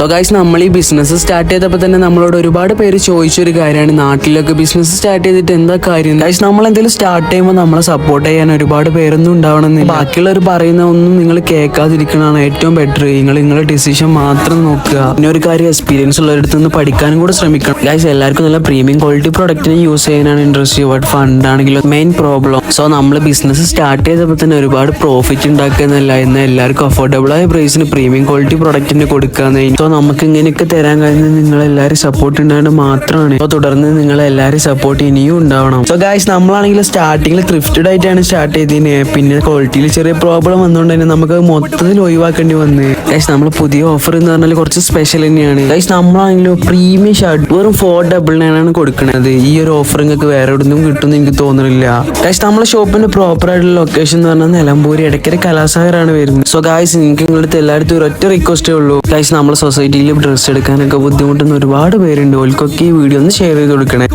So guys, നമ്മൾ ഈ business start ചെയ്തപ്പോൾ തന്നെ നമ്മളോട് ഒരുപാട് പേര് ചോദിച്ചൊരു കാര്യമാണ്, നാട്ടിലൊക്കെ ബിസിനസ് സ്റ്റാർട്ട് ചെയ്തിട്ട് എന്താ കാര്യം. ഗൈസ്, നമ്മൾ എന്തെങ്കിലും സ്റ്റാർട്ട് ചെയ്യുമ്പോൾ നമ്മളെ സപ്പോർട്ട് ചെയ്യാൻ ഒരുപാട് പേരൊന്നും ഉണ്ടാവണമെന്നില്ല. ബാക്കിയുള്ളവർ പറയുന്ന ഒന്നും നിങ്ങൾ കേൾക്കാതിരിക്കണതാണ് ഏറ്റവും ബെറ്റർ. നിങ്ങളുടെ ഡിസിഷൻ മാത്രം നോക്കുക. പിന്നെ ഒരു കാര്യം, എക്സ്പീരിയൻസ് ഉള്ളവരുടെ നിന്ന് പഠിക്കാനും കൂടെ ശ്രമിക്കണം. ഗൈസ്, എല്ലാവർക്കും നല്ല പ്രീമിയം ക്വാളിറ്റി പ്രൊഡക്റ്റിനെ യൂസ് ചെയ്യാനാണ് ഇൻട്രസ്റ്റ്. ബട്ട് ഫണ്ട് ആണെങ്കിലും മെയിൻ പ്രോബ്ലം. സോ നമ്മൾ ബിസിനസ് സ്റ്റാർട്ട് ചെയ്തപ്പോൾ തന്നെ ഒരുപാട് പ്രോഫിറ്റ് ഉണ്ടാക്കുന്നല്ല, എന്നാൽ എല്ലാവർക്കും അഫോർഡബിൾ ആയ പ്രൈസിന് പ്രീമിയം ക്വാളിറ്റി പ്രൊഡക്റ്റിനെ കൊടുക്കാന്ന്. സോ നമുക്ക് ഇങ്ങനെയൊക്കെ തരാൻ കഴിയുന്നത് നിങ്ങളെല്ലാവരും സപ്പോർട്ട് ഉണ്ടായത് മാത്രമാണ്. സോ തുടർന്ന് നിങ്ങളെല്ലാവരും സപ്പോർട്ട് ഇനിയും ഉണ്ടാവണം. സോ ഗൈസ്, നമ്മളാണെങ്കിൽ സ്റ്റാർട്ടിങ്ങിൽ ത്രിഫ്റ്റഡ് ആയിട്ടാണ് സ്റ്റാർട്ട് ചെയ്തതിന്. പിന്നെ ക്വാളിറ്റിയിൽ ചെറിയ പ്രോബ്ലം വന്നുകൊണ്ട് തന്നെ നമുക്ക് മൊത്തത്തിൽ ഒഴിവാക്കേണ്ടി വന്ന്. ഗൈസ്, നമ്മൾ പുതിയ ഓഫർ എന്ന് പറഞ്ഞാൽ കുറച്ച് സ്പെഷ്യൽ തന്നെയാണ്. ഗൈസ്, നമ്മളാണെങ്കിലും പ്രീമിയം ഷർട്ട് വെറും 499 കൊടുക്കണത്. ഈ ഒരു ഓഫർ നിങ്ങൾക്ക് വേറെ എവിടുന്നും കിട്ടുമെന്ന് എനിക്ക് തോന്നുന്നില്ല. ഗൈസ്, നമ്മളെ ഷോപ്പിന്റെ പ്രോപ്പർ ആയിട്ടുള്ള ലൊക്കേഷൻ എന്ന് പറഞ്ഞാൽ നിലമ്പൂർ ഇടയ്ക്കര കലാസാഗറാണ് വരുന്നത്. സോ ഗൈസ്, നിങ്ങൾക്ക് നിങ്ങളുടെ എല്ലായിടത്തും ഒരൊറ്റ റിക്വസ്റ്റേ ഉള്ളൂ. ഗൈസ്, നമ്മളെ സൊസൈറ്റിയിൽ ഡ്രസ്സ് എടുക്കാനൊക്കെ ബുദ്ധിമുട്ടുന്ന ഒരുപാട് പേരുണ്ട്. ഓൽക്കൊക്കെ ഈ വീഡിയോ ഒന്ന് ഷെയർ ചെയ്ത് കൊടുക്കണേ.